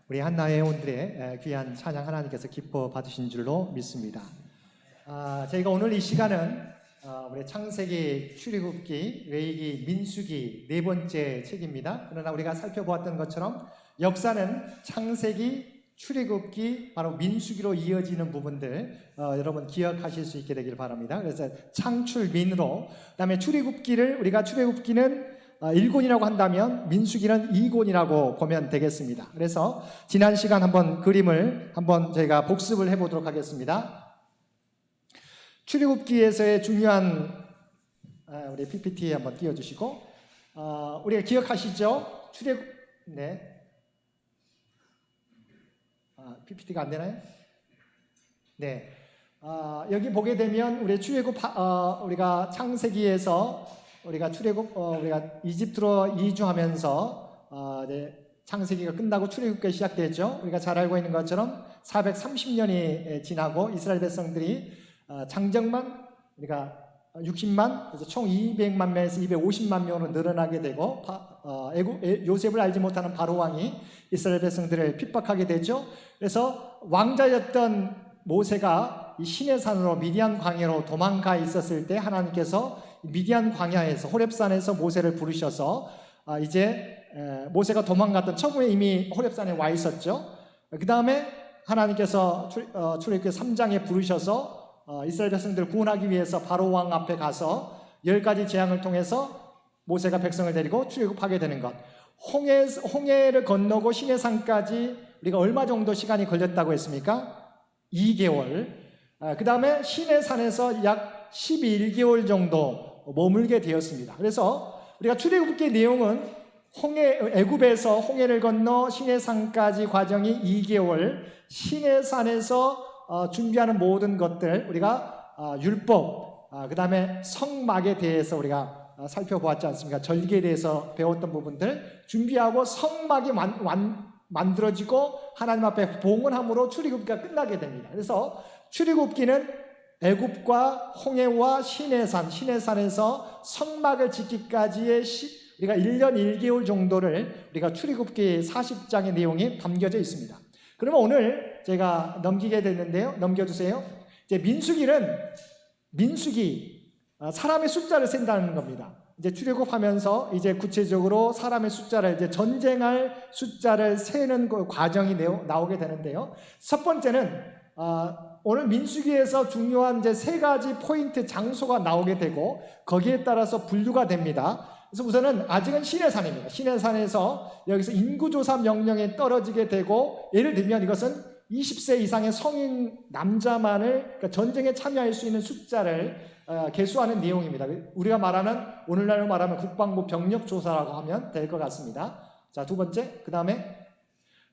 우리 한나 회원들의 귀한 찬양 하나님께서 기뻐 받으신 줄로 믿습니다. 저희가 오늘 이 시간은 우리 창세기, 출애굽기, 레위기, 민수기 네 번째 책입니다. 그러나 우리가 살펴보았던 것처럼 역사는 창세기, 출애굽기, 바로 민수기로 이어지는 부분들 여러분 기억하실 수 있게 되길 바랍니다. 그래서 창출민으로, 그다음에 출애굽기는 1권이라고 한다면 민수기는 2권이라고 보면 되겠습니다. 그래서 지난 시간 한번 그림을 한번 저희가 복습을 해보도록 하겠습니다. 출애굽기에서의 중요한 우리 PPT에 한번 띄워주시고 우리가 기억하시죠? 네. PPT가 안 되나요? 네. 여기 보게 되면 우리 우리가 창세기에서 우리가 우리가 이집트로 이주하면서 창세기가 끝나고 출애굽기가 시작되죠. 우리가 잘 알고 있는 것처럼 430년이 지나고 이스라엘 백성들이 장정만 우리가 60만, 그래서 총 200만 명에서 250만 명으로 늘어나게 되고 요셉을 알지 못하는 바로 왕이 이스라엘 백성들을 핍박하게 되죠. 그래서 왕자였던 모세가 이 시내산으로 미디안 광야로 도망가 있었을 때 하나님께서 미디안 광야에서 호렙산에서 모세를 부르셔서 이제 모세가 도망갔던 처음에 이미 호렙산에 와 있었죠. 그 다음에 하나님께서 출애굽기 3장에 부르셔서 이스라엘 백성들을 구원하기 위해서 바로 왕 앞에 가서 10가지 재앙을 통해서 모세가 백성을 데리고 출애굽하게 되는 것. 홍해를 건너고 시내산까지 우리가 얼마 정도 시간이 걸렸다고 했습니까? 2개월. 그 다음에 시내산에서 약 11개월 정도 머물게 되었습니다. 그래서 우리가 출애굽기의 내용은 애굽에서 홍해를 건너 시내산까지 과정이 2개월, 시내산에서 준비하는 모든 것들, 우리가 율법, 그 다음에 성막에 대해서 우리가 살펴보았지 않습니까? 절기에 대해서 배웠던 부분들 준비하고 성막이 만들어지고 하나님 앞에 봉헌함으로 출애굽기가 끝나게 됩니다. 그래서 출애굽기는 애굽과 홍해와 시내산에서 성막을 짓기까지의 우리가 1년 1개월 정도를 우리가 출애굽기 40장의 내용이 담겨져 있습니다. 그러면 오늘 제가 넘기게 됐는데요. 넘겨주세요. 이제 민수기 사람의 숫자를 센다는 겁니다. 이제 출애굽하면서 이제 구체적으로 사람의 숫자를 이제 전쟁할 숫자를 세는 그 과정이 나오게 되는데요. 첫 번째는 오늘 민수기에서 중요한 이제 3가지 포인트 장소가 나오게 되고 거기에 따라서 분류가 됩니다. 그래서 우선은 아직은 시내산입니다. 시내산에서 여기서 인구조사 명령에 떨어지게 되고 예를 들면 이것은 20세 이상의 성인 남자만을 그러니까 전쟁에 참여할 수 있는 숫자를 계수하는 내용입니다. 우리가 오늘날로 말하면 국방부 병력조사라고 하면 될 것 같습니다. 자, 두 번째, 그 다음에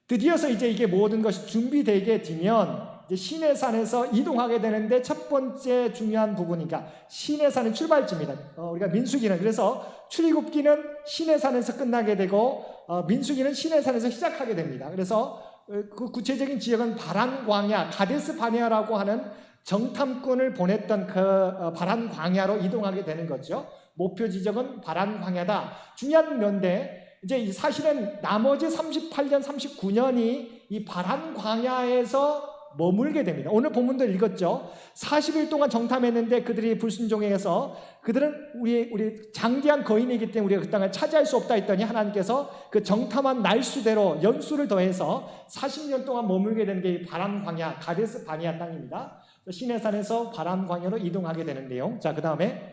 드디어서 이제 이게 모든 것이 준비되게 되면 이제 시내산에서 이동하게 되는데 첫 번째 중요한 부분이니까 시내산의 출발지입니다. 우리가 민수기는 그래서 출애굽기는 시내산에서 끝나게 되고 민수기는 시내산에서 시작하게 됩니다. 그래서 그 구체적인 지역은 바란 광야, 가데스 바네아라고 하는 정탐꾼을 보냈던 그 바란 광야로 이동하게 되는 거죠. 목표 지역은 바란 광야다. 중요한 면데 이제 사실은 나머지 38년, 39년이 이 바란 광야에서 머물게 됩니다. 오늘 본문도 읽었죠. 40일 동안 정탐했는데 그들이 불순종해서 그들은 우리 장대한 거인이기 때문에 우리가 그 땅을 차지할 수 없다 했더니 하나님께서 그 정탐한 날수대로 연수를 더해서 40년 동안 머물게 된 게 바람 광야, 가데스 바네아 땅입니다. 시내산에서 바람 광야로 이동하게 되는 내용. 자, 그 다음에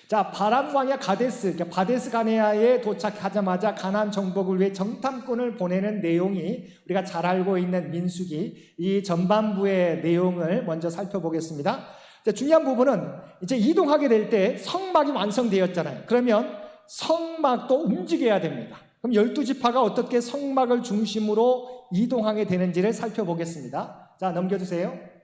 바람 광야 바데스 바네아에 도착하자마자 가나안 정복을 위해 정탐꾼을 보내는 내용이 우리가 잘 알고 있는 민수기 이 전반부의 내용을 먼저 살펴보겠습니다. 중요한 부분은 이제 이동하게 될 때 성막이 완성되었잖아요. 그러면 성막도 움직여야 됩니다. 그럼 12지파가 어떻게 성막을 중심으로 이동하게 되는지를 살펴보겠습니다. 자, 넘겨주세요.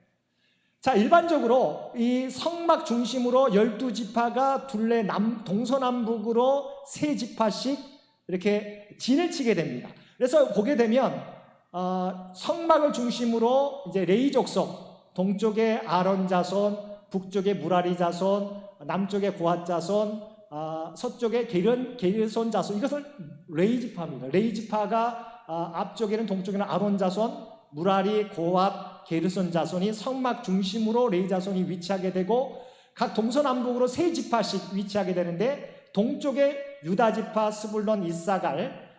자, 일반적으로 이 성막 중심으로 12지파가 둘레 동서남북으로 3지파씩 이렇게 진을 치게 됩니다. 그래서 보게 되면 성막을 중심으로 이제 레위 족속, 동쪽에 아론 자손, 북쪽에 무라리 자손, 남쪽에 고핫 자손, 서쪽에 게르손 자손, 이것을 레위 지파입니다. 레위 지파가 앞쪽에는 동쪽에는 아론 자손, 무라리, 고앗, 게르손 자손이 성막 중심으로 레위 자손이 위치하게 되고 각 동서남북으로 세 지파씩 위치하게 되는데 동쪽에 유다 지파, 스불론, 이사갈,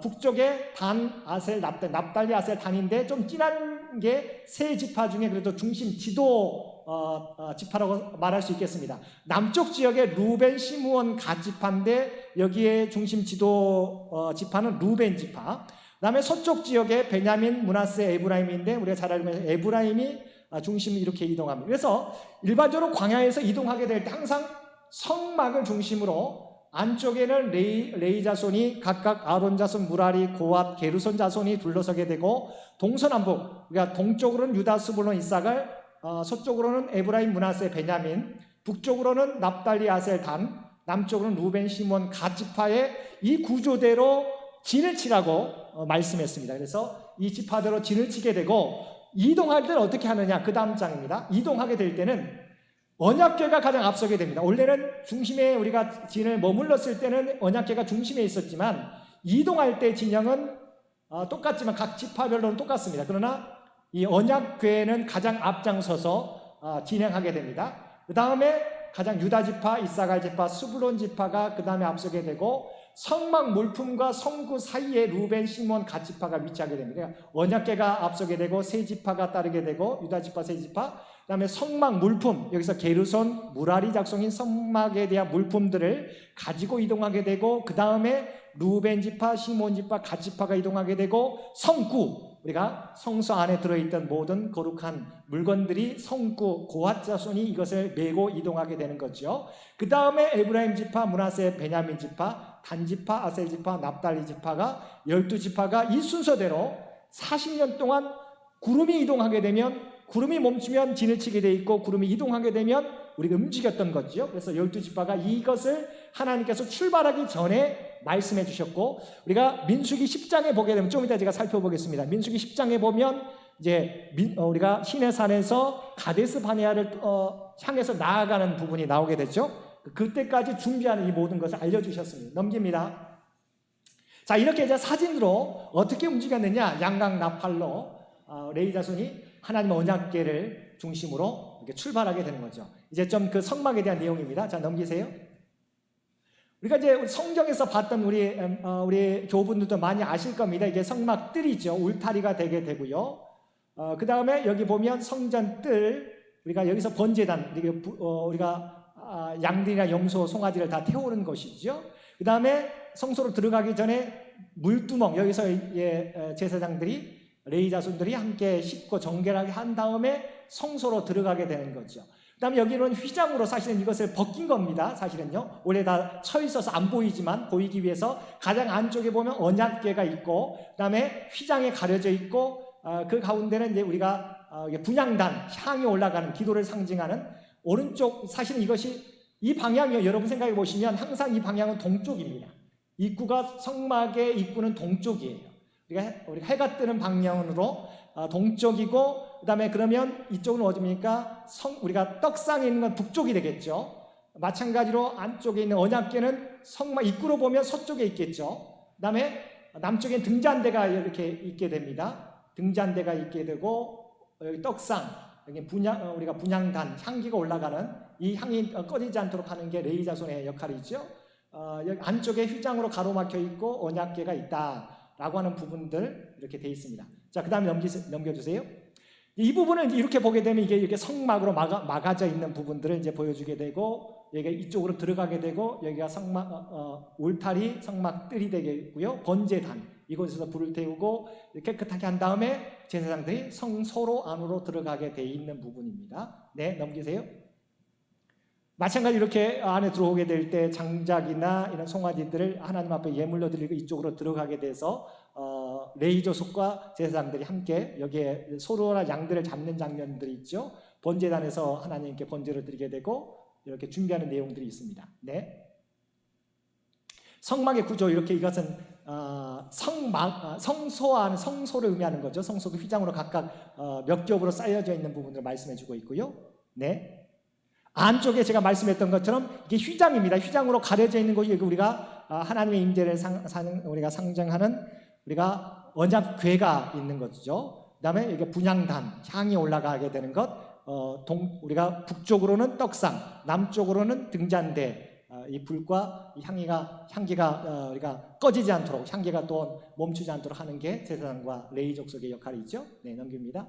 북쪽에 단, 아셀, 납달리, 아셀, 단인데 좀 진한 게 세 지파 중에 그래도 중심 지도 지파라고 말할 수 있겠습니다. 남쪽 지역에 루벤, 시므온, 갓 지파인데 여기에 중심 지도 지파는 루벤 지파. 그다음에 서쪽 지역에 베냐민, 므낫세, 에브라임인데 우리가 잘 알고 있는 에브라임이 중심이 이렇게 이동합니다. 그래서 일반적으로 광야에서 이동하게 될 때 항상 성막을 중심으로 안쪽에는 레위 자손이 각각 아론 자손, 무라리, 고앗, 게르손 자손이 둘러서게 되고 동서남북, 그러니까 동쪽으로는 유다, 스불론, 이사갈, 서쪽으로는 에브라임, 므낫세, 베냐민, 북쪽으로는 납달리, 아셀, 단, 남쪽으로는 루벤, 시몬, 갓 지파의 이 구조대로 진을 치라고 말씀했습니다. 그래서 이 지파대로 진을 치게 되고 이동할 때는 어떻게 하느냐? 그 다음 장입니다. 이동하게 될 때는 언약궤가 가장 앞서게 됩니다. 원래는 중심에 우리가 진을 머물렀을 때는 언약궤가 중심에 있었지만 이동할 때 진영은 똑같지만 각 지파별로는 똑같습니다. 그러나 이 언약궤는 가장 앞장서서 진행하게 됩니다. 그 다음에 가장 유다 지파, 이사갈 지파, 스불론 지파가 그 다음에 앞서게 되고 성막 물품과 성구 사이에 루벤, 시몬, 갓 지파가 위치하게 됩니다. 언약궤가 앞서게 되고 세 지파가 따르게 되고 유다 지파, 세 지파, 그 다음에 성막 물품, 여기서 게르손, 무라리 작성인 성막에 대한 물품들을 가지고 이동하게 되고 그 다음에 루벤 지파, 시몬 지파, 갓 지파가 이동하게 되고 성구, 우리가 성소 안에 들어있던 모든 거룩한 물건들이 성구, 고앗 자손이 이것을 메고 이동하게 되는 거죠. 그 다음에 에브라임 지파, 므낫세, 베냐민 지파, 단 지파, 아셀 지파, 납달리 지파가 12지파가 이 순서대로 40년 동안 구름이 이동하게 되면 구름이 멈추면 진을 치게 돼 있고 구름이 이동하게 되면 우리가 움직였던 거죠. 그래서 12지파가 이것을 하나님께서 출발하기 전에 말씀해 주셨고 우리가 민수기 10장에 보게 되면 좀 이따 제가 살펴보겠습니다. 민수기 10장에 보면 이제 우리가 시내산에서 가데스 바네아를 향해서 나아가는 부분이 나오게 됐죠. 그때까지 준비하는 이 모든 것을 알려주셨습니다. 넘깁니다. 자, 이렇게 이제 사진으로 어떻게 움직였느냐? 양각 나팔로 레위 자손이 하나님의 언약궤를 중심으로 이렇게 출발하게 되는 거죠. 이제 좀 그 성막에 대한 내용입니다. 자, 넘기세요. 우리가 이제 성경에서 봤던 우리 교우분들도 많이 아실 겁니다. 이게 성막 뜰이죠. 울타리가 되게 되고요. 그 다음에 여기 보면 성전 뜰, 우리가 여기서 번제단, 우리가 양들이나 염소, 송아지를 다 태우는 것이죠. 그 다음에 성소로 들어가기 전에 물두멍, 여기서 제사장들이 레위 자손들이 함께 씻고 정결하게 한 다음에 성소로 들어가게 되는 거죠. 그 다음에 여기는 휘장으로 사실은 이것을 벗긴 겁니다. 사실은요. 원래 다 쳐 있어서 안 보이지만 보이기 위해서 가장 안쪽에 보면 언약궤가 있고 그 다음에 휘장에 가려져 있고 그 가운데는 이제 우리가 분향단, 향이 올라가는 기도를 상징하는 오른쪽, 사실은 이것이 이 방향이요. 여러분 생각해 보시면 항상 이 방향은 동쪽입니다. 입구가 성막의 입구는 동쪽이에요. 우리가 해가 뜨는 방향으로 동쪽이고 그 다음에 그러면 이쪽은 어디입니까? 우리가 떡상에 있는 건 북쪽이 되겠죠. 마찬가지로 안쪽에 있는 언약궤는 성막 입구로 보면 서쪽에 있겠죠. 그 다음에 남쪽엔 등잔대가 이렇게 있게 됩니다. 등잔대가 있게 되고 여기 떡상, 여기 우리가 분향단, 향기가 올라가는 이 향이 꺼지지 않도록 하는 게 레위 자손의 역할이죠. 여기 안쪽에 휘장으로 가로막혀 있고 언약궤가 있다. 라고 하는 부분들 이렇게 되어 있습니다. 자, 그 다음에 넘겨주세요. 이 부분을 이렇게 보게 되면 이게 이렇게 성막으로 막아져 있는 부분들을 이제 보여주게 되고 여기가 이쪽으로 들어가게 되고 여기가 성막 울타리, 성막 뜰이 되겠고요. 번제단, 이곳에서 불을 태우고 깨끗하게 한 다음에 제사장들이 성소로 안으로 들어가게 되어 있는 부분입니다. 네, 넘기세요. 마찬가지로 이렇게 안에 들어오게 될 때 장작이나 이런 송아지들을 하나님 앞에 예물로 드리고 이쪽으로 들어가게 돼서 레위 조속과 제사장들이 함께 여기에 소로나 양들을 잡는 장면들이 있죠. 번제단에서 하나님께 번제를 드리게 되고 이렇게 준비하는 내용들이 있습니다. 네. 성막의 구조, 이렇게 이것은 성소 안 성소를 의미하는 거죠. 성소도 휘장으로 각각 몇 겹으로 쌓여져 있는 부분을 말씀해주고 있고요. 네. 안쪽에 제가 말씀했던 것처럼 이게 휘장입니다. 휘장으로 가려져 있는 곳이 우리가 하나님의 임재를 우리가 상징하는 우리가 언약궤가 있는 거죠. 그다음에 이게 분향단, 향이 올라가게 되는 것. 우리가 북쪽으로는 떡상, 남쪽으로는 등잔대. 이 불과 이 향기가 우리가 꺼지지 않도록, 향기가 또 멈추지 않도록 하는 게 제사장과 레위 족속의 역할이죠. 네, 넘깁니다.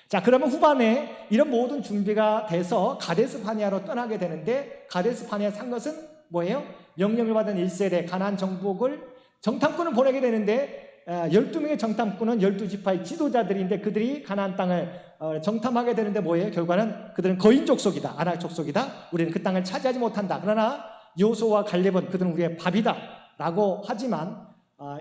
자, 그러면 후반에 이런 모든 준비가 돼서 가데스 바네아로 떠나게 되는데, 가데스 바네아 산 것은 뭐예요? 명령을 받은 1세대 가나안 정복을 정탐꾼을 보내게 되는데, 12명의 정탐꾼은 12지파의 지도자들인데 그들이 가나안 땅을 정탐하게 되는데 뭐예요? 결과는 그들은 거인 족속이다, 아낙 족속이다, 우리는 그 땅을 차지하지 못한다. 그러나 여호수아와 갈렙은 그들은 우리의 밥이다 라고 하지만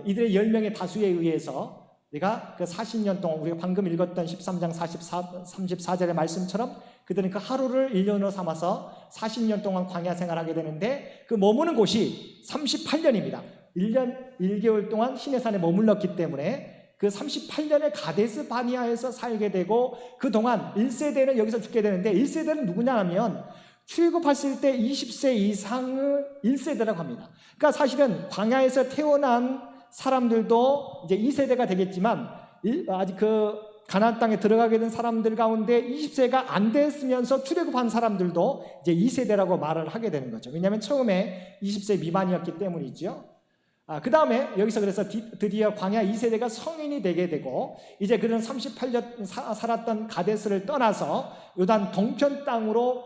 이들의 10명의 다수에 의해서 우리가 그 40년 동안 우리가 방금 읽었던 13장 34절의 말씀처럼 그들은 그 하루를 1년으로 삼아서 40년 동안 광야 생활하게 되는데, 그 머무는 곳이 38년입니다. 1년 1개월 동안 시내산에 머물렀기 때문에 그 38년을 가데스 바네아에서 살게 되고, 그동안 1세대는 여기서 죽게 되는데, 1세대는 누구냐 하면 출애굽했을 때 20세 이상의 1세대라고 합니다. 그러니까 사실은 광야에서 태어난 사람들도 이제 2세대가 되겠지만, 아직 그 가나안 땅에 들어가게 된 사람들 가운데 20세가 안 됐으면서 출애굽한 사람들도 이제 2세대라고 말을 하게 되는 거죠. 왜냐하면 처음에 20세 미만이었기 때문이죠. 그 다음에 여기서 그래서 드디어 광야 2세대가 성인이 되게 되고, 이제 그런 38년 살았던 가데스를 떠나서 요단 동편 땅으로,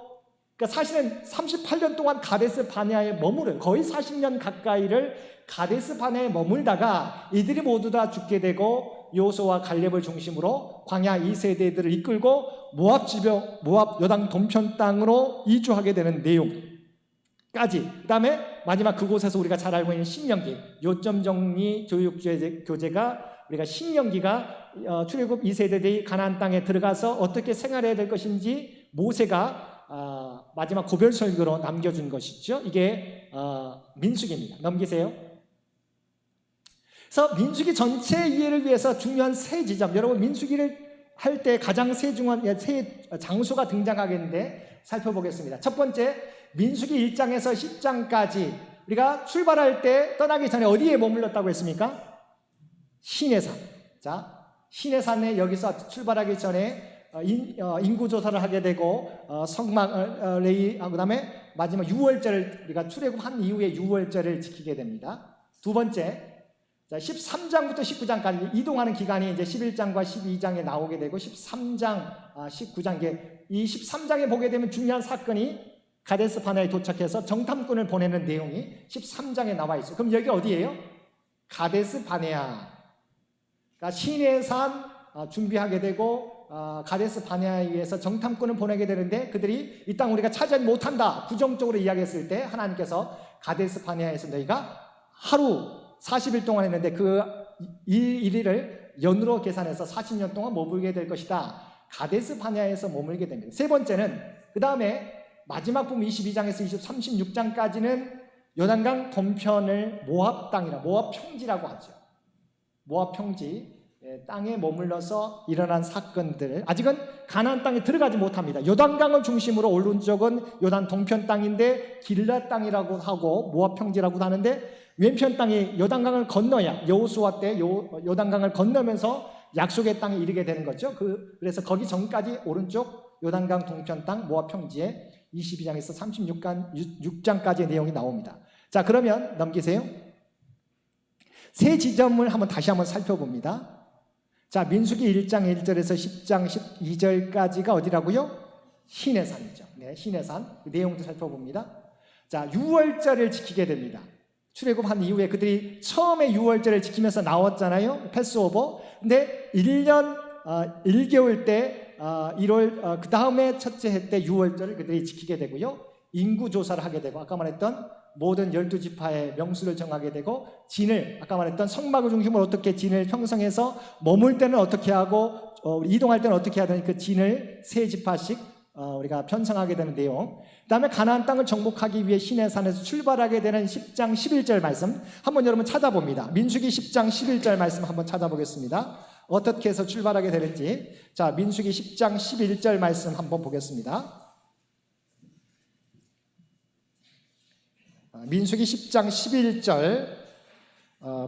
그러니까 사실은 38년 동안 가데스 바네아에 머무른, 거의 40년 가까이를 가데스 바네아에 머물다가 이들이 모두 다 죽게 되고, 여호수아와 갈렙을 중심으로 광야 2세대들을 이끌고 모압 요단 동편 땅으로 이주하게 되는 내용까지, 그 다음에 마지막 그곳에서 우리가 잘 알고 있는 신명기, 요점 정리 교육 교재가 우리가 신명기가 출애굽 2세대들이 가나안 땅에 들어가서 어떻게 생활해야 될 것인지 모세가 마지막 고별 설교로 남겨준 것이죠. 이게 민수기입니다. 넘기세요. 그래서 민수기 전체 이해를 위해서 중요한 세 지점, 여러분 민수기를 할 때 가장 세 장소가 등장하겠는데 살펴보겠습니다. 첫 번째, 민수기 1장에서 10장까지 우리가 출발할 때 떠나기 전에 어디에 머물렀다고 했습니까? 시내산. 자, 시내산에 여기서 출발하기 전에 인구조사를 하게 되고, 성막 레이, 그 다음에 마지막 유월절을, 우리가 출애굽한 이후에 유월절을 지키게 됩니다. 두 번째, 자, 13장부터 19장까지 이동하는 기간이 이제 11장과 12장에 나오게 되고, 13장, 19장, 이 13장에 보게 되면 중요한 사건이 가데스 바네아에 도착해서 정탐꾼을 보내는 내용이 13장에 나와 있어요. 그럼 여기 어디예요? 가데스 바네아. 그러니까 시내산 준비하게 되고, 가데스 바네아에 의해서 정탐꾼을 보내게 되는데, 그들이 이 땅 우리가 차지하지 못한다 부정적으로 이야기했을 때 하나님께서 가데스 바네아에서 너희가 하루 40일 동안 했는데 그 일을 연으로 계산해서 40년 동안 머물게 될 것이다. 가데스 바네아에서 머물게 됩니다. 세 번째는 그 다음에 마지막 부분 22장에서 36장까지는 요단강 동편을 모압 땅이라, 모압 평지라고 하죠. 모압 평지 땅에 머물러서 일어난 사건들, 아직은 가나안 땅에 들어가지 못합니다. 요단강을 중심으로 오른쪽은 요단 동편 땅인데 길라 땅이라고 하고 모압 평지라고 하는데, 왼편 땅이 요단강을 건너야 여호수아 때 요단강을 건너면서 약속의 땅에 이르게 되는 거죠. 그래서 거기 전까지 오른쪽 요단강 동편 땅 모압 평지에 22장에서 36장까지의 내용이 나옵니다. 자, 그러면 넘기세요. 세 지점을 다시 한번 살펴봅니다. 자, 민수기 1장 1절에서 10장 12절까지가 어디라고요? 시내산이죠. 네, 시내산. 그 내용도 살펴봅니다. 자, 유월절을 지키게 됩니다. 출애굽한 이후에 그들이 처음에 유월절을 지키면서 나왔잖아요. 패스오버. 근데 1년 1개월 때 1월 그 다음에 첫째 해 때 유월절을 그들이 지키게 되고요. 인구 조사를 하게 되고, 아까 말했던 모든 12지파의 명수를 정하게 되고, 진을, 아까 말했던 성막을 중심으로 어떻게 진을 형성해서 머물 때는 어떻게 하고 이동할 때는 어떻게 해야 되는 그 진을 세 지파씩 우리가 편성하게 되는 내용. 그 다음에 가나안 땅을 정복하기 위해 시내산에서 출발하게 되는 10장 11절 말씀 한번 여러분 찾아봅니다. 민수기 10장 11절 말씀 한번 찾아보겠습니다. 어떻게 해서 출발하게 되는지. 자, 민수기 10장 11절 말씀 한번 보겠습니다. 민수기 10장 11절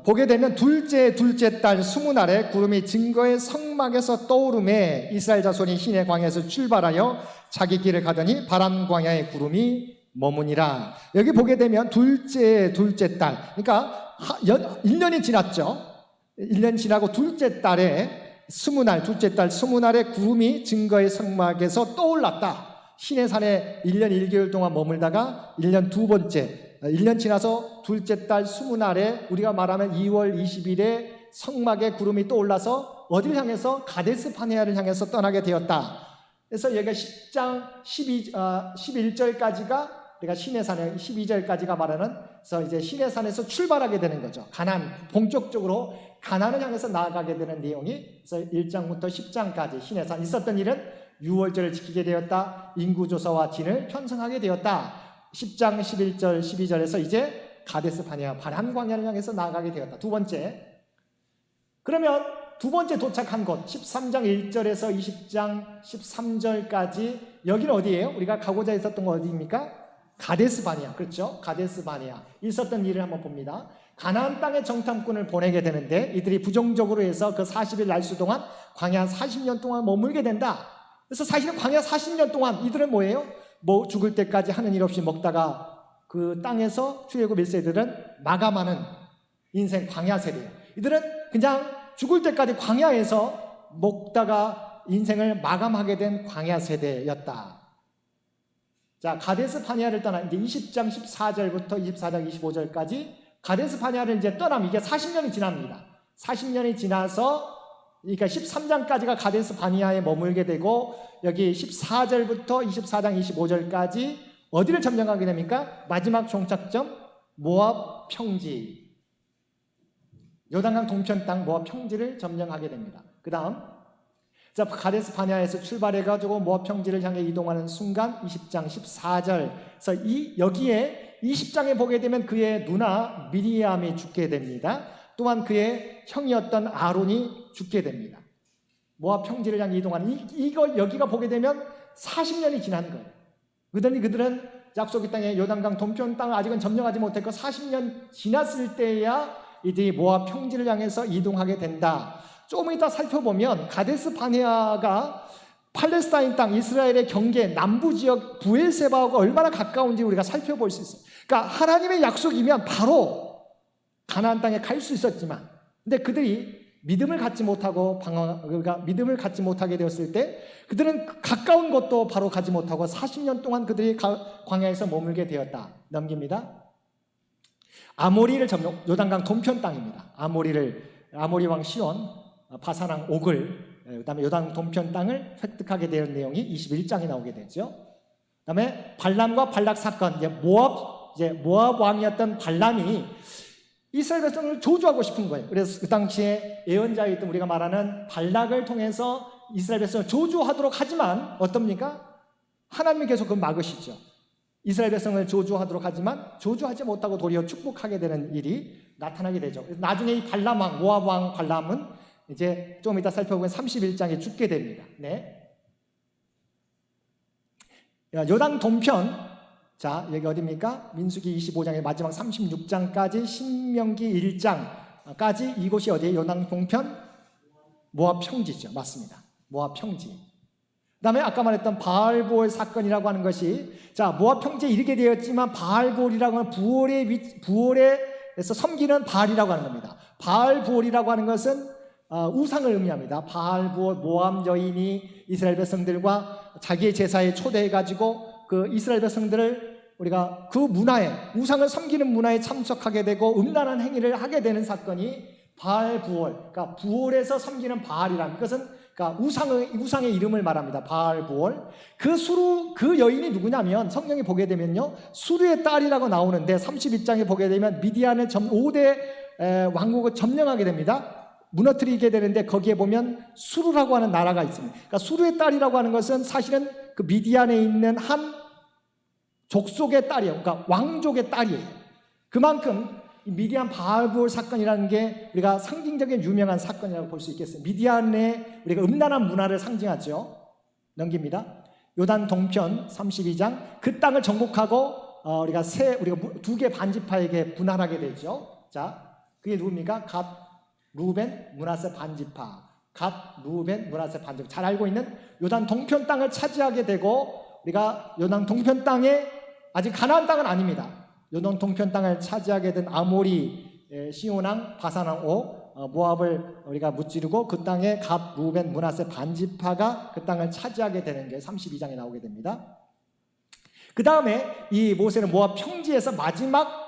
보게 되면 둘째 달 20날에 구름이 증거의 성막에서 떠오르매 이스라엘 자손이 시내 광야에서 출발하여 자기 길을 가더니 바람 광야의 구름이 머무니라. 여기 보게 되면 둘째 달, 그러니까 1년이 지났죠. 1년 지나고 둘째 달에 20날, 둘째 달 20날에 구름이 증거의 성막에서 떠올랐다. 시내산에 1년 1개월 동안 머물다가 1년 두 번째, 1년 지나서 둘째 달 20날에 우리가 말하면 2월 20일에 성막에 구름이 떠올라서 어디를 향해서? 가데스 바네아를 향해서 떠나게 되었다. 그래서 여기가 10장 11절까지가 우리가 시내산에 12절까지가 말하는, 그래서 이제 시내산에서 출발하게 되는 거죠. 본격적으로 가나안을 향해서 나아가게 되는 내용이, 그래서 1장부터 10장까지 시내산 있었던 일은 유월절을 지키게 되었다. 인구조사와 진을 편성하게 되었다. 10장 11절 12절에서 이제 가데스 바네아 바람 광야를 향해서 나아가게 되었다. 두 번째. 그러면 두 번째 도착한 곳 13장 1절에서 20장 13절까지 여기는 어디예요? 우리가 가고자 했었던 거 어디입니까? 가데스 바네아. 그렇죠? 가데스 바네아. 있었던 일을 한번 봅니다. 가나안 땅에 정탐꾼을 보내게 되는데 이들이 부정적으로 해서 그 40일 날수 동안 광야 40년 동안 머물게 된다. 그래서 사실은 광야 40년 동안 이들은 뭐예요? 뭐 죽을 때까지 하는 일 없이 먹다가 그 땅에서 출애굽 1세들은 마감하는 인생 광야 세대예요. 이들은 그냥 죽을 때까지 광야에서 먹다가 인생을 마감하게 된 광야 세대였다. 자, 가데스 바네아를 떠나 이제 20장 14절부터 24장 25절까지 가데스 바네아를 이제 떠나면 이게 40년이 지납니다. 40년이 지나서 그러니까 13장까지가 가데스 바네아에 머물게 되고 여기 14절부터 24장 25절까지 어디를 점령하게 됩니까? 마지막 종착점 모압 평지, 요단강 동편 땅 모압 평지를 점령하게 됩니다. 그 다음 자, 가데스 바네아에서 출발해가지고 모압 평지를 향해 이동하는 순간 20장 14절에서 여기에 20장에 보게 되면 그의 누나 미리암이 죽게 됩니다. 또한 그의 형이었던 아론이 죽게 됩니다. 모압 평지를 향해 이동하는 여기가 보게 되면 40년이 지난 거예요. 그들은 약속의 땅에 요단강 동편 땅을 아직은 점령하지 못했고 40년 지났을 때야 이들이 모압 평지를 향해서 이동하게 된다. 조금 이따 살펴보면 가데스 바네아가 팔레스타인 땅 이스라엘의 경계 남부 지역 브엘세바하고 얼마나 가까운지 우리가 살펴볼 수 있어요. 그러니까 하나님의 약속이면 바로 가나안 땅에 갈 수 있었지만, 근데 그들이 믿음을 갖지 못하고 그러니까 믿음을 갖지 못하게 되었을 때 그들은 가까운 곳도 바로 가지 못하고 40년 동안 그들이 광야에서 머물게 되었다. 넘깁니다. 아모리를 점령, 요단강 동편 땅입니다. 아모리 왕 시온, 바산왕 옥을, 그다음에 요단 동편 땅을 획득하게 되는 내용이 21장에 나오게 되죠. 그다음에 발람과 발락 사건, 모압 왕이었던 발람이 이스라엘 백성을 저주하고 싶은 거예요. 그래서 그 당시에 예언자였던 우리가 말하는 발락을 통해서 이스라엘 백성을 저주하도록 하지만 어떻습니까? 하나님이 계속 그걸 막으시죠. 이스라엘 백성을 저주하도록 하지만 저주하지 못하고 도리어 축복하게 되는 일이 나타나게 되죠. 나중에 이 발람 왕, 모압 왕 발람은 이제 좀 이따 살펴보면 31장에 죽게 됩니다. 네. 요단 동편, 자, 여기 어디입니까? 민수기 25장의 마지막 36장까지 신명기 1장까지 이곳이 어디예요? 요단 동편? 모압 평지죠. 맞습니다. 모압 평지. 그 다음에 아까 말했던 바알볼 사건이라고 하는 것이, 자, 모압 평지에 이르게 되었지만 바알볼이라고 하는 부올에서 섬기는 바알이라고 하는 겁니다. 바알볼이라고 하는 것은 우상을 의미합니다. 바알볼, 모압 여인이 이스라엘 백성들과 자기의 제사에 초대해가지고 그 이스라엘 백성들을 우리가 그 문화에, 우상을 섬기는 문화에 참석하게 되고 음란한 행위를 하게 되는 사건이 바알부올, 그러니까 부올에서 섬기는 바알이라는 것은 그러니까 우상의 이름을 말합니다. 바알부올. 그 여인이 누구냐면 성경에 보게 되면요, 수르의 딸이라고 나오는데 32장에 보게 되면 미디안의 5대 왕국을 점령하게 됩니다. 무너뜨리게 되는데 거기에 보면 수르라고 하는 나라가 있습니다. 그러니까 수르의 딸이라고 하는 것은 사실은 그 미디안에 있는 한 족속의 딸이에요. 그러니까 왕족의 딸이에요. 그만큼 미디안 바알볼 사건이라는 게 우리가 상징적인 유명한 사건이라고 볼 수 있겠어요. 미디안의 우리가 음란한 문화를 상징하죠. 넘깁니다. 요단 동편 32장, 그 땅을 정복하고 우리가 두 개 반지파에게 분할하게 되죠. 자, 그게 누굽니까? 갓, 루벤, 므낫세 반지파. 갓, 루벤, 므낫세 반지파. 잘 알고 있는 요단 동편 땅을 차지하게 되고, 우리가 요단 동편 땅에 아직 가나안 땅은 아닙니다. 요단 동편 땅을 차지하게 된 아모리, 시온왕, 바산왕 옥, 모압을 우리가 무찌르고 그 땅에 갓, 루벤, 므낫세 반지파가 그 땅을 차지하게 되는 게 32장에 나오게 됩니다. 그 다음에 이 모세는 모압 평지에서 마지막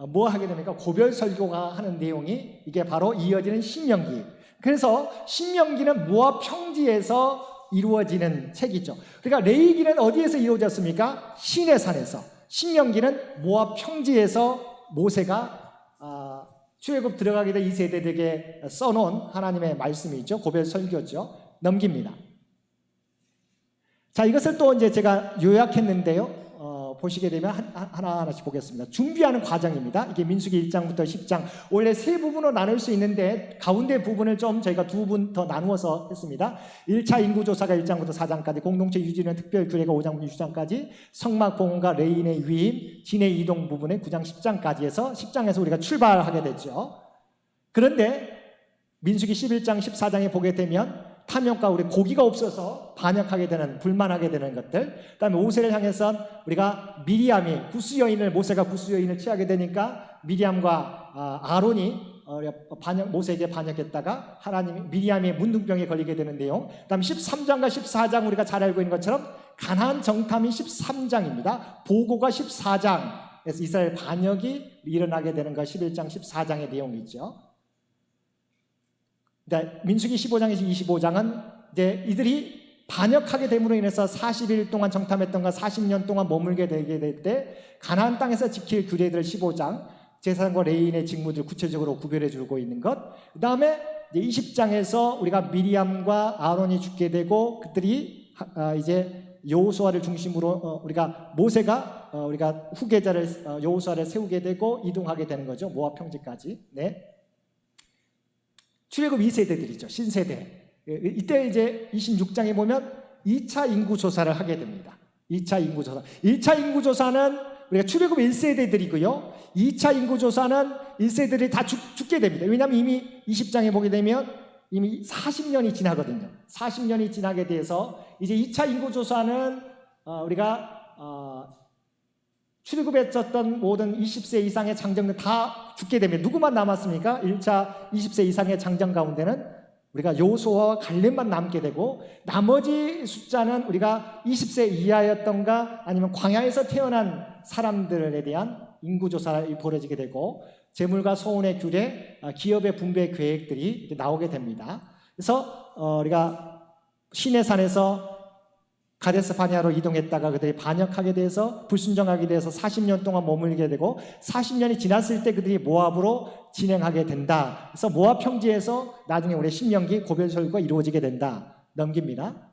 뭐 하게 됩니까? 고별 설교가 하는 내용이 이게 바로 이어지는 신명기. 그래서 신명기는 모압 평지에서 이루어지는 책이죠. 그러니까 레위기는 어디에서 이루어졌습니까? 시내산에서. 신명기는 모압 평지에서 모세가 출애굽 들어가게 된 이 세대들에게 써놓은 하나님의 말씀이죠. 고별 설교죠. 넘깁니다. 자, 이것을 또 이제 제가 요약했는데요. 보시게 되면 하나하나씩 보겠습니다. 준비하는 과정입니다. 이게 민수기 1장부터 10장. 원래 세 부분으로 나눌 수 있는데 가운데 부분을 좀 저희가 두 분 더 나누어서 했습니다. 1차 인구조사가 1장부터 4장까지, 공동체 유지는 특별 규례가 5장부터 6장까지, 성막 봉헌과 레인의 위임, 진해 이동 부분의 9장 10장까지 해서 10장에서 우리가 출발하게 됐죠. 그런데 민수기 11장 14장에 보게 되면 탐욕과 우리 고기가 없어서 반역하게 되는, 불만하게 되는 것들, 그 다음에 모세를 향해서 우리가 미리암이 구스 여인을, 모세가 구스 여인을 취하게 되니까 미리암과 아론이 모세에게 반역했다가 하나님이 미리암이 문둥병에 걸리게 되는 내용, 그 다음에 13장과 14장 우리가 잘 알고 있는 것처럼 가나안 정탐이 13장입니다. 보고가 14장에서 이스라엘 반역이 일어나게 되는 것 11장 14장의 내용이죠. 민수기 15장에서 25장은 이제 이들이 반역하게 됨으로 인해서 40일 동안 정탐했던가 40년 동안 머물게 되게 될 때 가나안 땅에서 지킬 규례들 15장, 제사장과 레위인의 직무들 구체적으로 구별해 주고 있는 것. 그 다음에 20장에서 우리가 미리암과 아론이 죽게 되고 그들이 이제 여호수아를 중심으로 우리가 모세가 우리가 후계자를 여호수아를 세우게 되고 이동하게 되는 거죠. 모압 평지까지. 네. 출애굽 2세대들이죠. 신세대. 이때 이제 26장에 보면 2차 인구조사를 하게 됩니다. 2차 인구조사. 1차 인구조사는 우리가 출애굽 1세대들이고요. 2차 인구조사는 1세대들이 다 죽게 됩니다. 왜냐하면 이미 20장에 보게 되면 이미 40년이 지나거든요. 40년이 지나게 돼서 이제 2차 인구조사는 우리가 출애굽에 졌던 모든 20세 이상의 장정들 다 죽게 되면 누구만 남았습니까? 1차 20세 이상의 장정 가운데는 우리가 여호수아와 갈렙만 남게 되고 나머지 숫자는 우리가 20세 이하였던가 아니면 광야에서 태어난 사람들에 대한 인구조사가 벌어지게 되고 재물과 소원의 규례, 기업의 분배 계획들이 나오게 됩니다. 그래서 우리가 시내산에서 가데스 바네아로 이동했다가 그들이 반역하게 돼서 불순종하게 돼서 40년 동안 머물게 되고 40년이 지났을 때 그들이 모압으로 진행하게 된다. 그래서 모압 평지에서 나중에 우리 신명기 고별 설교가 이루어지게 된다. 넘깁니다.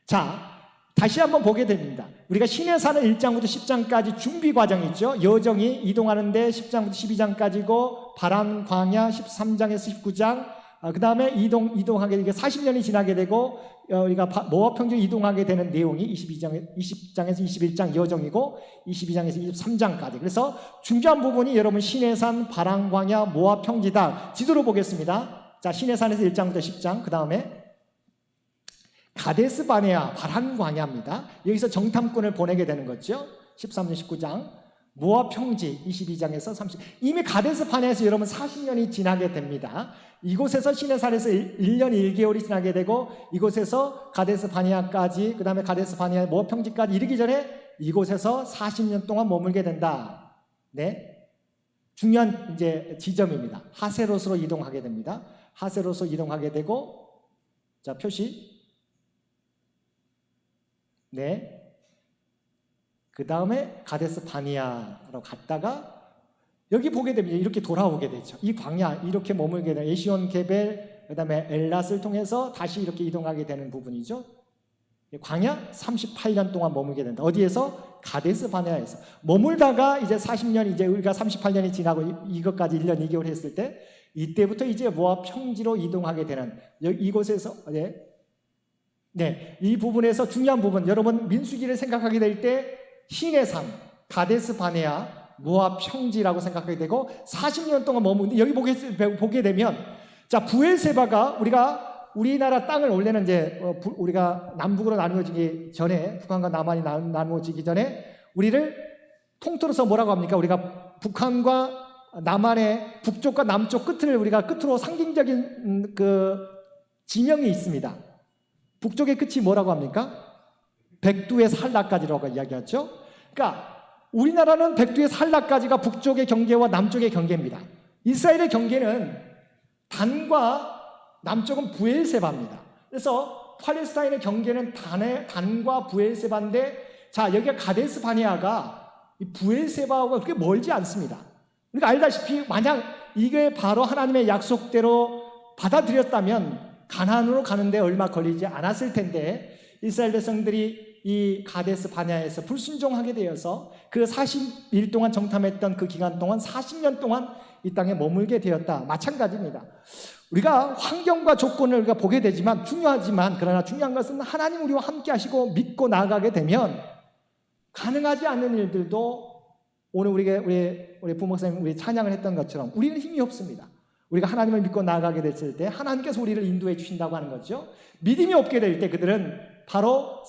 자, 다시 한번 보게 됩니다. 우리가 시내산은 1장부터 10장까지 준비 과정이 있죠. 여정이 이동하는데 10장부터 12장까지고 바람 광야 13장에서 19장 그 다음에 이동하게 되게 40년이 지나게 되고 우리가 모압 평지로 이동하게 되는 내용이 20장에서 21장 여정이고 22장에서 23장까지. 그래서 중요한 부분이 여러분 시내산, 바람 광야, 모압 평지다. 지도로 보겠습니다. 자, 시내산에서 1장부터 10장, 그 다음에 가데스 바네아, 바람 광야입니다. 여기서 정탐꾼을 보내게 되는 거죠. 13장, 19장. 모압 평지 22장에서 30. 이미 가데스 바네아에서 여러분 40년이 지나게 됩니다. 이곳에서 시내산에서 1년 1개월이 지나게 되고 이곳에서 가데스 바네아까지 그다음에 가데스 바네아 모압 평지까지 이르기 전에 이곳에서 40년 동안 머물게 된다. 네. 중요한 이제 지점입니다. 하세롯으로 이동하게 됩니다. 하세롯으로 이동하게 되고 자, 표시. 네. 그 다음에 가데스 바네아로 갔다가 여기 보게 되면 이렇게 돌아오게 되죠. 이 광야 이렇게 머물게 되는 에시온 게벨 그 다음에 엘랏을 통해서 다시 이렇게 이동하게 되는 부분이죠. 광야 38년 동안 머물게 된다. 어디에서? 가데스 바네아에서 머물다가 이제 40년 이제 우리가 38년이 지나고 이것까지 1년 2개월 했을 때 이때부터 이제 모압 평지로 이동하게 되는 이곳에서 네, 이 부분에서 중요한 부분 여러분 민수기를 생각하게 될 때 시내산, 가데스 바네아, 모압 평지라고 생각하게 되고 40년 동안 머무는데 여기 보게 되면 자 부엘세바가 우리나라 땅을 원래는 이제 우리가 남북으로 나누어지기 전에 북한과 남한이 나누어지기 전에 우리를 통틀어서 뭐라고 합니까? 우리가 북한과 남한의 북쪽과 남쪽 끝을 우리가 끝으로 상징적인 그 지명이 있습니다. 북쪽의 끝이 뭐라고 합니까? 백두의 산라까지라고 이야기하죠. 그러니까 우리나라는 백두의 산라까지가 북쪽의 경계와 남쪽의 경계입니다. 이스라엘의 경계는 단과 남쪽은 부엘세바입니다. 그래서 팔레스타인의 경계는 단과 부엘세바인데 자 여기가 가데스 바네아가 부엘세바하고 그렇게 멀지 않습니다. 우리가 알다시피 만약 이게 바로 하나님의 약속대로 받아들였다면 가나안으로 가는데 얼마 걸리지 않았을 텐데 이스라엘 백성들이 이 가데스 바네아에서 불순종하게 되어서 그 40일 동안 정탐했던 그 기간 동안 40년 동안 이 땅에 머물게 되었다. 마찬가지입니다. 우리가 환경과 조건을 우리가 보게 되지만 중요하지만 그러나 중요한 것은 하나님 우리와 함께 하시고 믿고 나아가게 되면 가능하지 않는 일들도 오늘 우리 부목사님 우리 찬양을 했던 것처럼 우리는 힘이 없습니다. 우리가 하나님을 믿고 나아가게 됐을 때 하나님께서 우리를 인도해 주신다고 하는 거죠. 믿음이 없게 될 때 그들은 바로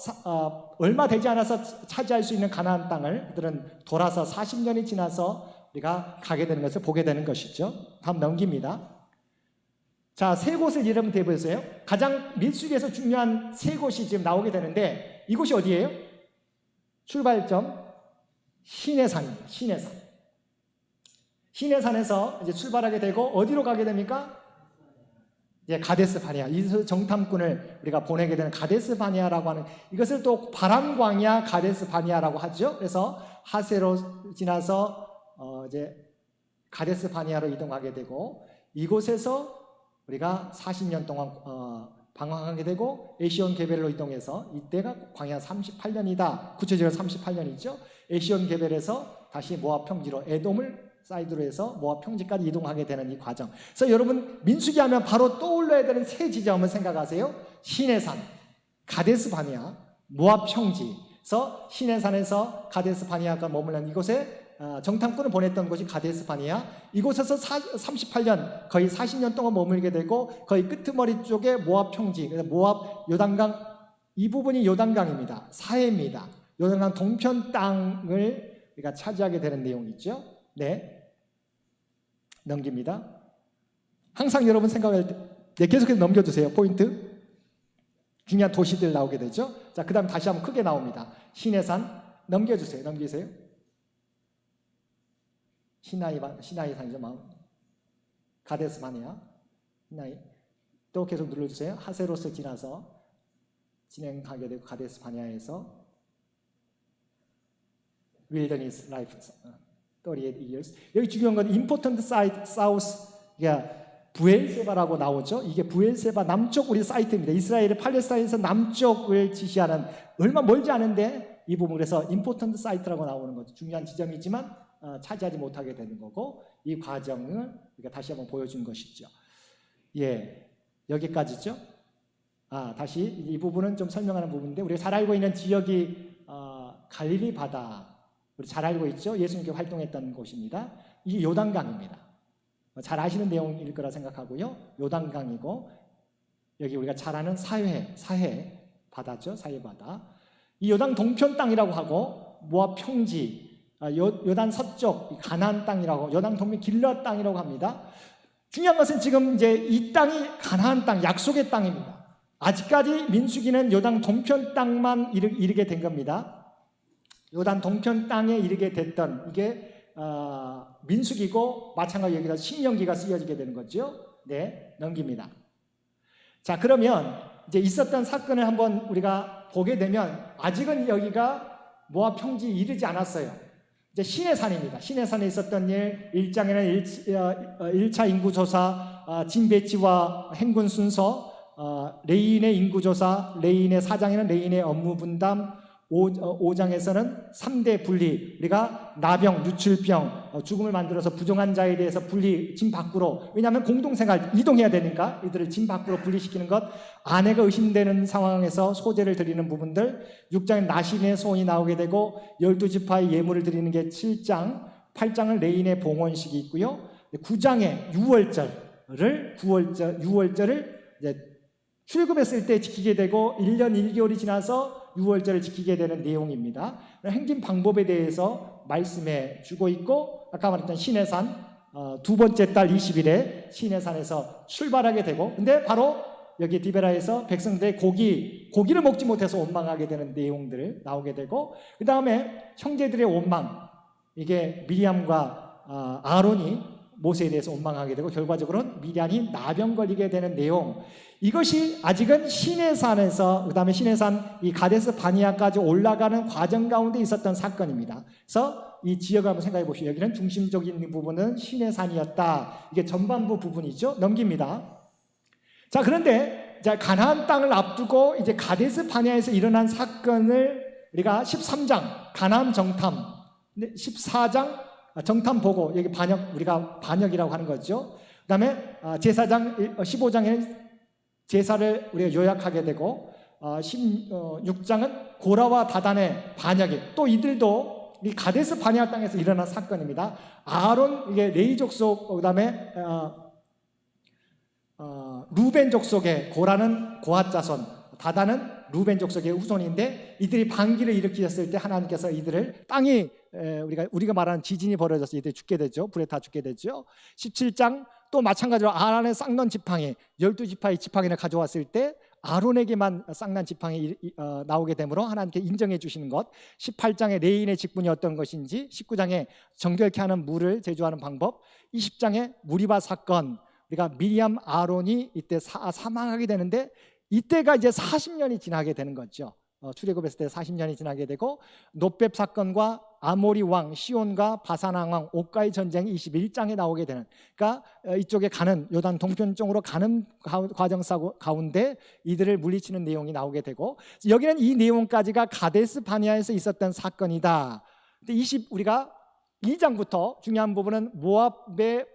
얼마 되지 않아서 차지할 수 있는 가나안 땅을 그들은 돌아서 40년이 지나서 우리가 가게 되는 것을 보게 되는 것이죠. 다음 넘깁니다. 자, 세 곳을 이름 대보세요. 가장 민수기에서 중요한 세 곳이 지금 나오게 되는데 이곳이 어디예요? 출발점 시내산입니다. 시내산. 시내산에서 이제 출발하게 되고 어디로 가게 됩니까? 이제 가데스 바네아. 이 정탐꾼을 우리가 보내게 되는 가데스 바네아라고 하는 이것을 또 바람 광야 가데스 바네아라고 하죠. 그래서 하세로 지나서 이제 가데스 바네아로 이동하게 되고 이곳에서 우리가 40년 동안 방황하게 되고 에시온 게벨로 이동해서 이때가 광야 38년이다. 구체적으로 38년이죠. 에시온 게벨에서 다시 모압 평지로 에돔을 사이드로 해서 모압 평지까지 이동하게 되는 이 과정. 그래서 여러분 민수기 하면 바로 떠올려야 되는 세 지점을 생각하세요. 시내산, 가데스 바네아, 모압 평지. 그래서 시내산에서 가데스 바네아가 머물는 이곳에 정탐꾼을 보냈던 곳이 가데스 바네아. 이곳에서 38년 거의 40년 동안 머물게 되고 거의 끄트머리 쪽에 모압 평지. 그래서 모압 요단강 이 부분이 요단강입니다. 사해입니다. 요단강 동편 땅을 우리가 차지하게 되는 내용이죠. 네, 넘깁니다. 항상 여러분 생각할 때 네, 계속해서 넘겨주세요. 포인트 중요한 도시들 나오게 되죠. 자, 그 다음 다시 한번 크게 나옵니다. 시내산 넘겨주세요. 넘기세요. 시나이산이죠. 가데스 바네아 시나이 또 계속 눌러주세요. 하세로스 지나서 진행하게 되고 가데스 바네아에서 윌더니스 라이프 38 years. 여기 중요한 건 important site south. 그러니까 부엘세바라고 나오죠. 이게 부엘세바 남쪽 우리 사이트입니다. 이스라엘의 팔레스타인에서 남쪽을 지시하는 얼마 멀지 않은데 이 부분 그래서 important site라고 나오는 거죠. 중요한 지점이지만 차지하지 못하게 되는 거고 이 과정을 우리가 다시 한번 보여준 것이죠. 예, 여기까지죠. 다시 이 부분은 좀 설명하는 부분인데 우리가 잘 알고 있는 지역이 갈릴리 바다. 우리 잘 알고 있죠? 예수님께 활동했던 곳입니다. 이게 요단강입니다. 잘 아시는 내용일 거라 생각하고요. 요단강이고 여기 우리가 잘 아는 사해 바다죠. 사해 바다. 이 요단 동편 땅이라고 하고 모압 평지, 요단 서쪽 가나안 땅이라고 요단 동편 길르앗 땅이라고 합니다. 중요한 것은 지금 이제 이 땅이 가나안 땅, 약속의 땅입니다. 아직까지 민수기는 요단 동편 땅만 이르게 된 겁니다. 요단 동편 땅에 이르게 됐던 이게 민수기고 마찬가지로 여기다 신명기가 쓰여지게 되는 거죠. 네, 넘깁니다. 자, 그러면 이제 있었던 사건을 한번 우리가 보게 되면 아직은 여기가 모압 평지에 이르지 않았어요. 이제 시내산입니다. 시내산에 있었던 일 1장에는 1차 인구조사, 진배치와 행군 순서, 레인의 인구조사, 레인의 4장에는 레인의 업무 분담, 5장에서는 3대 분리, 우리가 나병, 유출병, 죽음을 만들어서 부정한 자에 대해서 분리, 진 밖으로, 왜냐하면 공동생활, 이동해야 되니까 이들을 진 밖으로 분리시키는 것, 아내가 의심되는 상황에서 소재를 드리는 부분들, 6장에 나신의 소원이 나오게 되고 12지파의 예물을 드리는 게 7장, 8장은 레인의 봉헌식이 있고요. 9장에 유월절을 이제 출애굽했을 때 지키게 되고 1년 1개월이 지나서 유월절을 지키게 되는 내용입니다. 행진 방법에 대해서 말씀해 주고 있고, 아까 말했던 시내산 두 번째 달 20일에 시내산에서 출발하게 되고, 근데 바로 여기 디베라에서 백성들의 고기를 먹지 못해서 원망하게 되는 내용들 나오게 되고, 그 다음에 형제들의 원망, 이게 미리암과 아론이 모세에 대해서 원망하게 되고, 결과적으로는 미리암이 나병 걸리게 되는 내용, 이것이 아직은 시내산에서, 그 다음에 시내산 이 가데스 바니아까지 올라가는 과정 가운데 있었던 사건입니다. 그래서 이 지역을 한번 생각해 보시죠. 여기는 중심적인 부분은 시내산이었다. 이게 전반부 부분이죠. 넘깁니다. 자, 그런데 이제 가나안 땅을 앞두고 이제 가데스 바니아에서 일어난 사건을 우리가 13장 가나안 정탐, 14장 정탐 보고, 여기 우리가 반역이라고 하는 거죠. 그 다음에 제사장 15장에는 제사를 우리가 요약하게 되고, 16장은 고라와 다단의 반역이, 또 이들도 이 가데스 바니아 땅에서 일어난 사건입니다. 아론, 이게 레위 족속, 그다음에 루벤 족속의 고라는 고핫 자손, 다단은 루벤 족속의 후손인데, 이들이 반기를 일으켰을 때 하나님께서 이들을 땅이 우리가 말하는 지진이 벌어져서 이들이 죽게 되죠. 불에 다 죽게 되죠. 17장 또 마찬가지로 아론의 쌍난 지팡이, 12지파의 지팡이를 가져왔을 때 아론에게만 쌍난 지팡이 나오게 되므로 하나님께 인정해 주시는 것, 18장에 레인의 직분이 어떤 것인지, 19장에 정결케 하는 물을 제조하는 방법, 20장에 무리바 사건, 우리가 미리암 아론이 이때 사망하게 되는데, 이때가 이제 40년이 지나게 되는 거죠. 출애굽했을 때 40년이 지나게 되고, 노렙 사건과 아모리 왕 시온과 바산 왕 옥과의 전쟁이 21장에 나오게 되는, 그러니까 이쪽에 가는 요단 동편 쪽으로 가는 과정 가운데 이들을 물리치는 내용이 나오게 되고, 여기는 이 내용까지가 가데스 바니아에서 있었던 사건이다. 근데 우리가 2장부터 중요한 부분은 모압의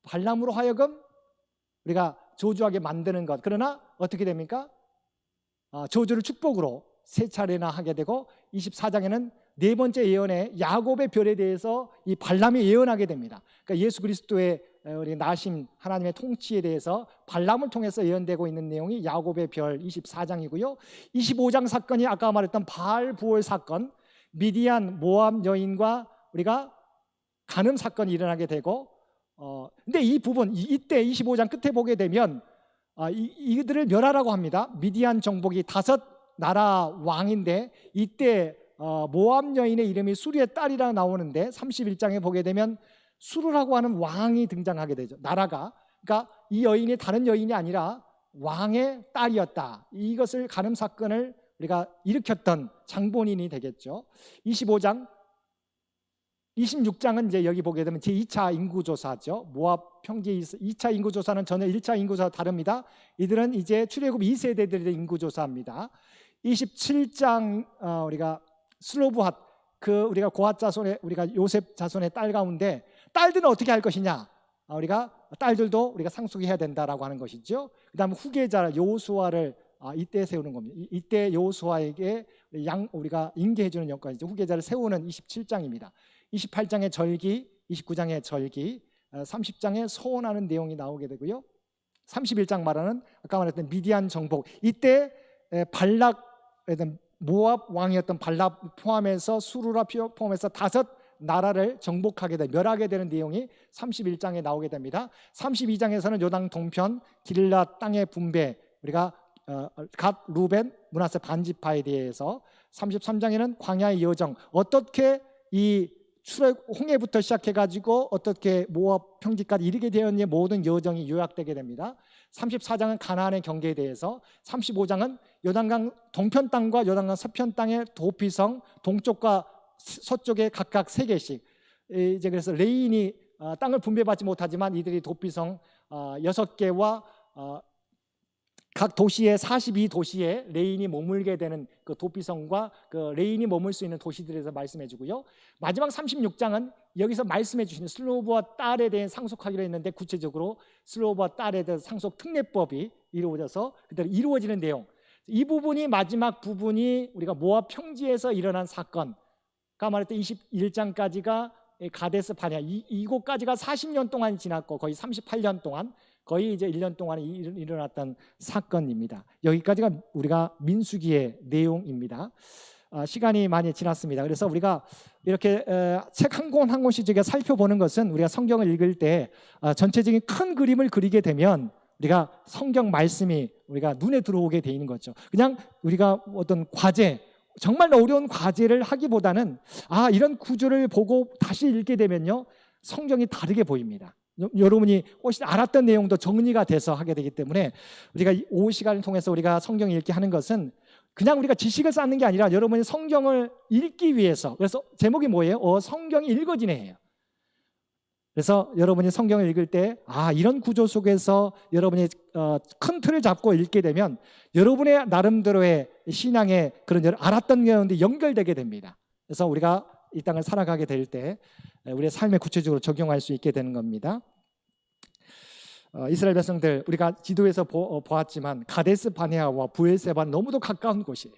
발람으로 하여금 우리가 저주하게 만드는 것. 그러나 어떻게 됩니까? 저주를 축복으로 세 차례나 하게 되고, 24장에는 네 번째 예언에 야곱의 별에 대해서 이 발람이 예언하게 됩니다. 그러니까 예수 그리스도의 우리 나심, 하나님의 통치에 대해서 발람을 통해서 예언되고 있는 내용이 야곱의 별 24장이고요. 25장 사건이 아까 말했던 바알 부월 사건, 미디안 모압 여인과 우리가 간음 사건이 일어나게 되고, 근데 이 부분, 이때 25장 끝에 보게 되면 이들을 멸하라고 합니다. 미디안 정복이 5 나라 왕인데, 이때 모압 여인의 이름이 수리의 딸이라 나오는데, 31장에 보게 되면 수르라고 하는 왕이 등장하게 되죠. 나라가, 그러니까 이 여인이 다른 여인이 아니라 왕의 딸이었다. 이것을 간음 사건을 우리가 일으켰던 장본인이 되겠죠. 25장 26장은 이제 여기 보게 되면 제2차 인구조사죠. 모압 평지 2차 인구조사는 전혀 1차 인구조사와 다릅니다. 이들은 이제 출애굽 2세대들의 인구조사입니다. 27장 우리가 슬로브핫, 우리가 고핫 자손의, 우리가 요셉 자손의 딸 가운데 딸들은 어떻게 할 것이냐, 우리가 딸들도 우리가 상속해야 된다라고 하는 것이죠. 그 다음에 후계자 여호수아를 이때 세우는 겁니다. 이때 여호수아에게 우리가 인계해주는 여건이죠. 후계자를 세우는 27장입니다. 28장의 절기, 29장의 절기, 30장에 서원하는 내용이 나오게 되고요. 31장 말하는 아까 말했던 미디안 정복, 이때 모압 왕이었던 발락 포함해서 수루라 포함해서 5 나라를 정복하게 돼 멸하게 되는 내용이 31장에 나오게 됩니다. 32장에서는 요단 동편 길라 땅의 분배, 우리가 갓, 루벤, 므낫세 반지파에 대해서, 33장에는 광야의 여정, 어떻게 이 홍해부터 시작해가지고 어떻게 모압 평지까지 이르게 되었는지 모든 여정이 요약되게 됩니다. 34장은 가나안의 경계에 대해서, 35장은 요단강 동편 땅과 요단강 서편 땅의 도피성, 동쪽과 서쪽에 각각 3개씩, 이제 그래서 레인이 땅을 분배받지 못하지만 이들이 도피성 6개와 각 도시의 42도시에 레인이 머물게 되는 그 도피성과 그 레인이 머물 수 있는 도시들에서 말씀해 주고요. 마지막 36장은 여기서 말씀해 주시는 슬로브와 딸에 대해 상속하기로 했는데, 구체적으로 슬로브와 딸에 대한 상속 특례법이 이루어져서 그대로 이루어지는 내용, 이 부분이 마지막 부분이 우리가 모압 평지에서 일어난 사건과 아까 말했던 21장까지가 가데스 바네아, 이곳까지가 40년 동안 지났고 거의 38년 동안, 거의 이제 1년 동안에 일어났던 사건입니다. 여기까지가 우리가 민수기의 내용입니다. 시간이 많이 지났습니다. 그래서 우리가 이렇게 책 한 권 한 권씩 저희가 살펴보는 것은, 우리가 성경을 읽을 때 전체적인 큰 그림을 그리게 되면 우리가 성경 말씀이 우리가 눈에 들어오게 돼 있는 거죠. 그냥 우리가 어떤 과제, 정말 어려운 과제를 하기보다는 이런 구조를 보고 다시 읽게 되면요, 성경이 다르게 보입니다. 여러분이 훨씬 알았던 내용도 정리가 돼서 하게 되기 때문에, 우리가 오후 시간을 통해서 우리가 성경 읽기 하는 것은 그냥 우리가 지식을 쌓는 게 아니라 여러분이 성경을 읽기 위해서, 그래서 제목이 뭐예요? 성경이 읽어지네요. 그래서 여러분이 성경을 읽을 때 이런 구조 속에서 여러분이 큰 틀을 잡고 읽게 되면 여러분의 나름대로의 신앙의 그런 알았던 내용들이 연결되게 됩니다. 그래서 우리가 이 땅을 살아가게 될 때 우리의 삶에 구체적으로 적용할 수 있게 되는 겁니다. 이스라엘 백성들, 우리가 지도에서 보았지만 가데스 바네아와 브엘세바는 너무도 가까운 곳이에요.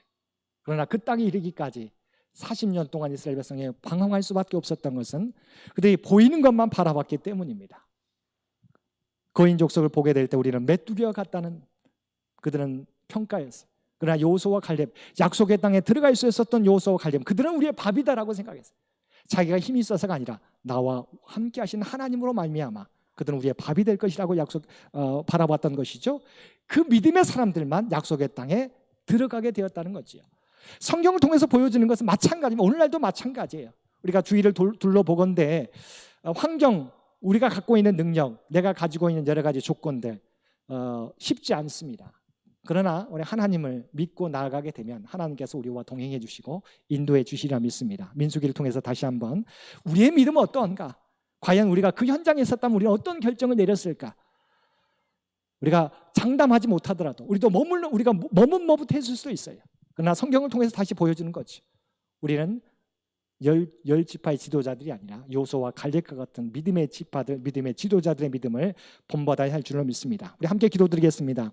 그러나 그 땅에 이르기까지 40년 동안 이스라엘 백성이 방황할 수밖에 없었던 것은 그들이 보이는 것만 바라봤기 때문입니다. 거인 족속을 보게 될 때 우리는 메뚜기와 같다는 그들은 평가였어요. 그러나 여호수아와 갈렙, 약속의 땅에 들어갈 수 있었던 여호수아와 갈렙, 그들은 우리의 밥이다라고 생각했어요. 자기가 힘이 있어서가 아니라 나와 함께 하신 하나님으로 말미암아 그들은 우리의 밥이 될 것이라고 바라봤던 것이죠. 그 믿음의 사람들만 약속의 땅에 들어가게 되었다는 거지요. 성경을 통해서 보여주는 것은 마찬가지입니다. 오늘날도 마찬가지예요. 우리가 주위를 둘러보건대 환경, 우리가 갖고 있는 능력, 내가 가지고 있는 여러 가지 조건들 쉽지 않습니다. 그러나 우리 하나님을 믿고 나아가게 되면 하나님께서 우리와 동행해 주시고 인도해 주시리라 믿습니다. 민수기를 통해서 다시 한번 우리의 믿음은 어떠한가? 과연 우리가 그 현장에 있었다면 우리는 어떤 결정을 내렸을까? 우리가 장담하지 못하더라도 우리가 머뭇머뭇했을 수도 있어요. 그러나 성경을 통해서 다시 보여주는 거죠. 우리는 열 지파의 지도자들이 아니라 여호수아와 갈렙과 같은 믿음의 지파들, 믿음의 지도자들의 믿음을 본받아야 할 줄로 믿습니다. 우리 함께 기도드리겠습니다.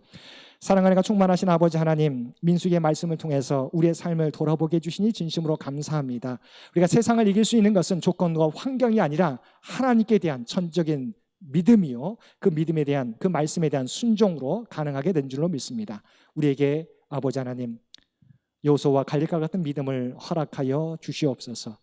사랑하는 충만하신 아버지 하나님, 민수기의 말씀을 통해서 우리의 삶을 돌아보게 해주시니 진심으로 감사합니다. 우리가 세상을 이길 수 있는 것은 조건과 환경이 아니라 하나님께 대한 천적인 믿음이요, 그 믿음에 대한, 그 말씀에 대한 순종으로 가능하게 된 줄로 믿습니다. 우리에게 아버지 하나님, 여호수아와 갈렙과 같은 믿음을 허락하여 주시옵소서.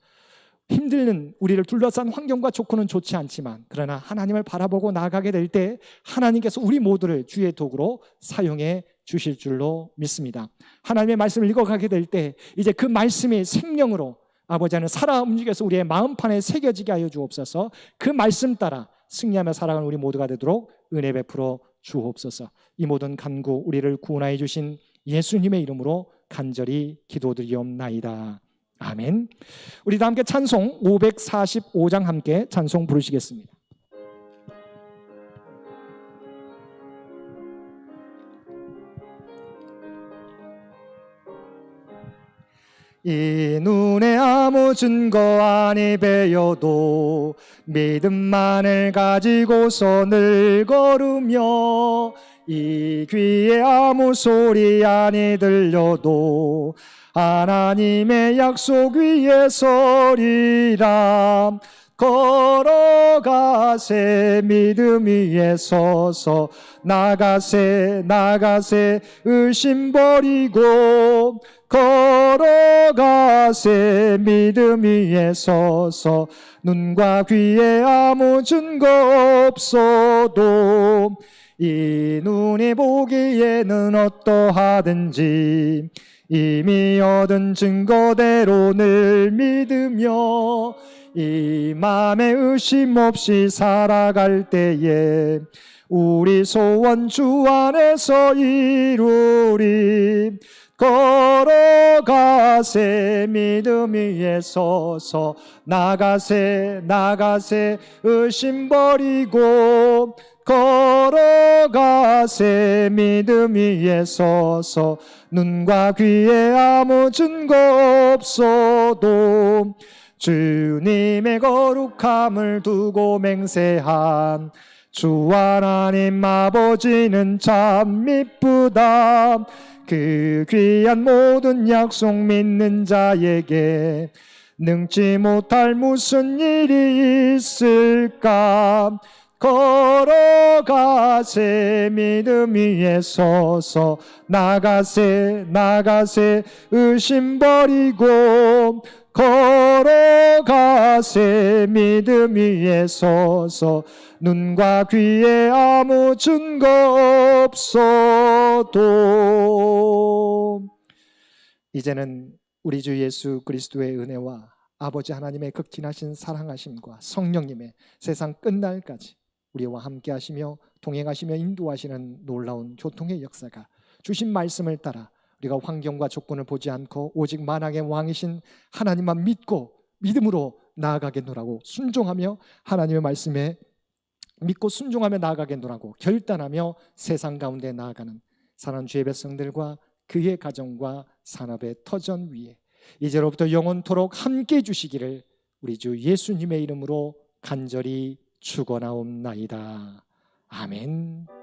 힘든 우리를 둘러싼 환경과 조건은 좋지 않지만 그러나 하나님을 바라보고 나아가게 될 때 하나님께서 우리 모두를 주의 도구로 사용해 주실 줄로 믿습니다. 하나님의 말씀을 읽어가게 될 때 이제 그 말씀이 생명으로 아버지 하나님 살아 움직여서 우리의 마음판에 새겨지게 하여 주옵소서. 그 말씀 따라 승리하며 살아가는 우리 모두가 되도록 은혜 베풀어 주옵소서. 이 모든 간구 우리를 구원하여 주신 예수님의 이름으로 간절히 기도드리옵나이다. 아멘. 우리 다 함께 찬송 545장 함께 찬송 부르시겠습니다. 이 눈에 아무 증거 아니 배여도 믿음만을 가지고서 늘 걸으며 이 귀에 아무 소리 아니 들려도 하나님의 약속 위에 서리라. 걸어가세 믿음 위에 서서 나가세 의심 버리고 걸어가세 믿음 위에 서서 눈과 귀에 아무 증거 없어도 이 눈이 보기에는 어떠하든지 이미 얻은 증거대로 늘 믿으며 이 맘에 의심 없이 살아갈 때에 우리 소원 주 안에서 이루리. 걸어가세 믿음 위에 서서 나가세 의심 버리고 걸어가세 믿음 위에 서서 눈과 귀에 아무 증거 없어도 주님의 거룩함을 두고 맹세한 주 하나님 아버지는 참 미쁘다. 그 귀한 모든 약속 믿는 자에게 능지 못할 무슨 일이 있을까. 걸어가세 믿음 위에 서서 나가세 나가세 의심 버리고 걸어가세 믿음 위에 서서 눈과 귀에 아무 증거 없어도 이제는 우리 주 예수 그리스도의 은혜와 아버지 하나님의 극진하신 사랑하심과 성령님의 세상 끝날까지 우리와 함께 하시며 동행하시며 인도하시는 놀라운 교통의 역사가 주신 말씀을 따라 우리가 환경과 조건을 보지 않고 오직 만왕의 왕이신 하나님만 믿고 믿음으로 나아가겠노라고 순종하며 하나님의 말씀에 믿고 순종하며 나아가겠노라고 결단하며 세상 가운데 나아가는 사랑하는 주의 백성들과 그의 가정과 산업의 터전 위에 이제로부터 영원토록 함께 해주시기를 우리 주 예수님의 이름으로 간절히 축원하옵나이다. 아멘.